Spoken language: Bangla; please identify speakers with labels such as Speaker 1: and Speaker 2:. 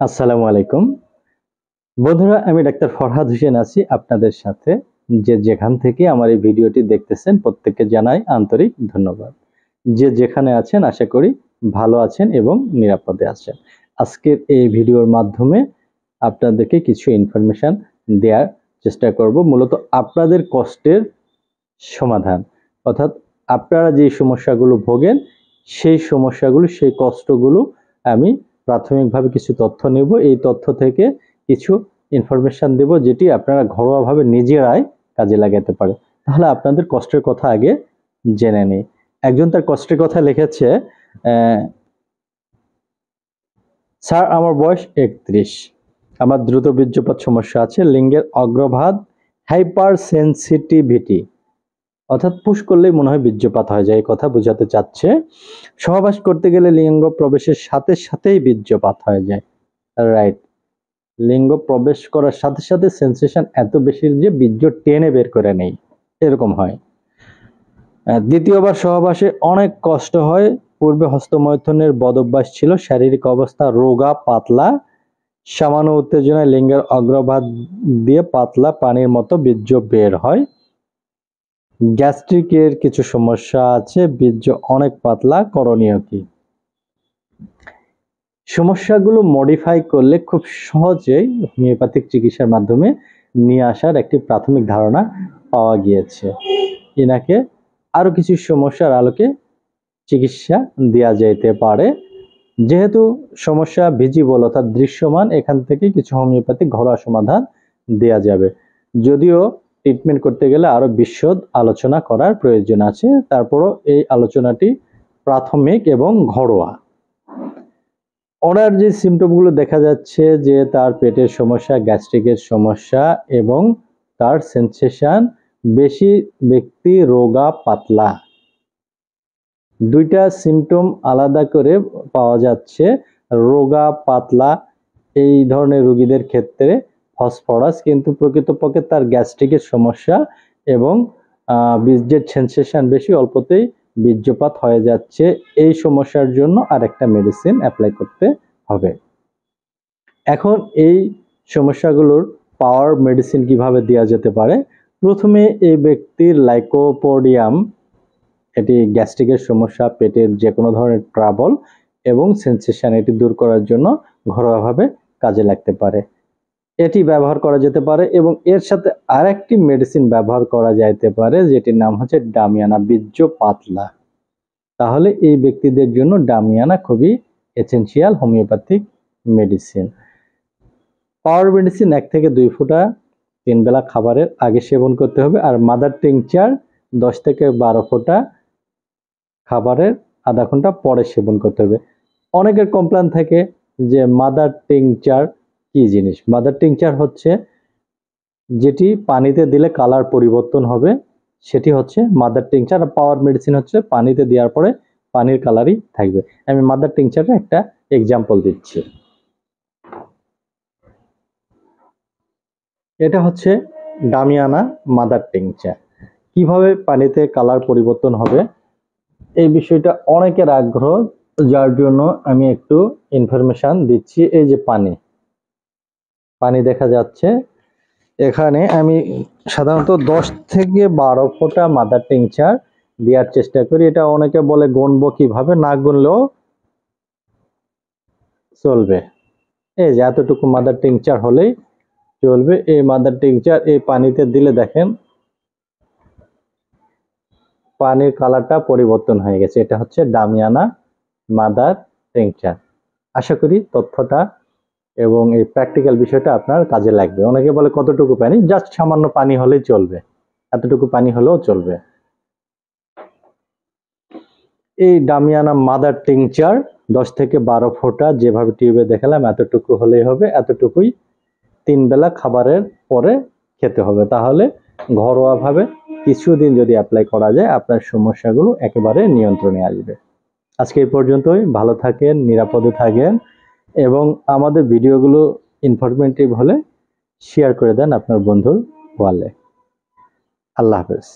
Speaker 1: আসসালামু আলাইকুম বন্ধুরা, আমি ডাক্তার ফরহাদ হোসেন আছি আপনাদের সাথে। যেখান থেকে আমার এই ভিডিওটি দেখতেছেন প্রত্যেককে জানাই আন্তরিক ধন্যবাদ। যেখানে আছেন আশা করি ভালো আছেন এবং নিরাপদে আছেন। আজকের এই ভিডিওর মাধ্যমে আপনাদেরকে কিছু ইনফরমেশন দেওয়ার চেষ্টা করব, মূলত আপনাদের কষ্টের সমাধান, অর্থাৎ আপনারা যে সমস্যাগুলো ভোগেন সেই সমস্যাগুলো, সেই কষ্টগুলো আমি প্রাথমিকভাবে কিছু তথ্য নেব। এই তথ্য থেকে কিছু ইনফরমেশন দেব যেটি আপনারা ঘরোয়াভাবে নিজেরাই কাজে লাগাতে পারে। তাহলে আপনাদের কষ্টের কথা আগে জেনে নিই। একজন তার কষ্টের কথা লিখেছে, স্যার আমার বয়স 31, আমার দ্রুত বীর্যপাত সমস্যা আছে, লিঙ্গের অগ্রভাগ হাইপার সেন্সিটিভিটি, অর্থাৎ পুশ করলেই মনে হয় বীর্যপাত হয়ে যায়, এই কথা বোঝাতে চাচ্ছে। সহবাস করতে গেলে লিঙ্গ প্রবেশের সাথে সাথেই বীর্যপাত হয়ে যায়। রাইট, লিঙ্গ প্রবেশ করার সাথে সাথে সেন্সেশন এত বেশি যে বীর্য টেনে বের করে নেই, এরকম হয়। দ্বিতীয়বার সহবাসে অনেক কষ্ট হয়, পূর্বে হস্তমৈথুনের বদভ্যাস ছিল, শারীরিক অবস্থা রোগা পাতলা, সামান্য উত্তেজনায় লিঙ্গের অগ্রভাগ দিয়ে পাতলা পানির মতো বীর্য বের হয়। গ্যাস্ট্রিকের কিছু সমস্যা আছে, বীর্য অনেক পাতলা, করণীয় কি? সমস্যাগুলো মডিফাই করলে খুব সহজেই হোমিওপ্যাথিক চিকিৎসার মাধ্যমে নিয়ে আসার একটি প্রাথমিক ধারণা পাওয়া গিয়েছে। এনাকে আরো কিছু সমস্যার আলোকে চিকিৎসা দেওয়া যেতে পারে। যেহেতু সমস্যা ভিজিবল অর্থাৎ দৃশ্যমান, এখান থেকে কিছু হোমিওপ্যাথিক ঘরোয়া সমাধান দেওয়া যাবে। যদিও ট্রিটমেন্ট করতে গেলে আরো বিশদ আলোচনা করার প্রয়োজন আছে, তারপরও এই আলোচনাটি প্রাথমিক এবং ঘরোয়া। ওনার যে সিমটমগুলো দেখা যাচ্ছে যে তার পেটের সমস্যা, গ্যাস্ট্রিকের সমস্যা এবং তার সেন্সেশন বেশি, ব্যক্তি রোগা পাতলা। দুইটা সিমটম আলাদা করে পাওয়া যাচ্ছে। রোগা পাতলা এই ধরনের রোগীদের ক্ষেত্রে ফসফরাস, কিন্তু প্রকৃতপক্ষে তার গ্যাস্ট্রিকের সমস্যা এবং বীর্যের সেন্সেশন বেশি, অল্পতেই বীর্যপাত হয়ে যাচ্ছে। এই সমস্যার জন্য আরেকটা মেডিসিন অ্যাপ্লাই করতে হবে। এখন এই সমস্যাগুলোর পাওয়ার মেডিসিন কিভাবে দেওয়া যেতে পারে? প্রথমে এই ব্যক্তির লাইকোপোডিয়াম, এটি গ্যাস্ট্রিকের সমস্যা, পেটের যে কোনো ধরনের ট্রাবল এবং সেন্সেশন এটি দূর করার জন্য ঘরোয়াভাবে কাজে লাগতে পারে। এটি ব্যবহার করা যেতে পারে এবং এর সাথে আরেকটি মেডিসিন ব্যবহার করা যেতে পারে যেটির নাম হচ্ছে ডামিয়ানা, বীর্য পাতলা। তাহলে এই ব্যক্তিদের জন্য ডামিয়ানা খুবই এসেনশিয়াল হোমিওপ্যাথিক মেডিসিন। পাওয়ার মেডিসিন 1 থেকে 2 ফোঁটা 3 বেলা খাবারের আগে সেবন করতে হবে, আর মাদার টিংচার 10 থেকে 12 ফোঁটা খাবারের আধা ঘন্টা পরে সেবন করতে হবে। অনেকের কমপ্লেইন থাকে যে মাদার টিংচার কি জিনিস? মাদার টিংচার হচ্ছে যেটি পানিতে দিলে কালার পরিবর্তন হবে, সেটি হচ্ছে মাদার টিংচার। আর পাওয়ার মেডিসিন হচ্ছে পানিতে দেওয়ার পরে পানির কালারই থাকবে। আমি মাদার টিংচারের একটা এক্সাম্পল দিচ্ছি। এটা হচ্ছে ডামিয়ানা মাদার টিংচার। কিভাবে পানিতে কালার পরিবর্তন হবে এই বিষয়টা অনেকের আগ্রহ, যার জন্য আমি একটু ইনফরমেশন দিচ্ছি। এই যে পানি দেখা যাচ্ছে, এখানে আমি সাধারণত 10 থেকে 12 ফোঁটা মাদার টিংচার দেওয়ার চেষ্টা করি। এটা অনেকে বলে গুনবো কিভাবে? না গুনলেও চলবে। এই যে এতটুকু মাদার টিংচার হলেই চলবে। এই মাদার টিংচার এই পানিতে দিলে দেখেন পানির কালারটা পরিবর্তন হয়ে গেছে। এটা হচ্ছে ডামিয়ানা মাদার টিংচার। আশা করি তথ্যটা এবং এই প্র্যাকটিক্যাল বিষয়টা আপনার কাজে লাগবে। অনেকে বলে কতটুকু পানি? জাস্ট সামান্য পানি হলেই চলবে, এতটুকু পানি হলেও চলবে। এই ডামিয়ানা মাদার টিংচার 10 থেকে 12 ফোঁটা যেভাবে টিউবে দেখালাম এতটুকু হলেই হবে। এতটুকুই 3 বেলা খাবারের পরে খেতে হবে। তাহলে ঘরোয়াভাবে কিছুদিন যদি অ্যাপ্লাই করা যায় আপনার সমস্যাগুলো একেবারে নিয়ন্ত্রণে আসবে। আজকে এই পর্যন্তই। ভালো থাকেন, নিরাপদে থাকেন এবং আমাদের ভিডিওগুলো ইনফরমেটিভ হলে শেয়ার করে দেন আপনার বন্ধুর ওয়ালে। আল্লাহ হাফেজ।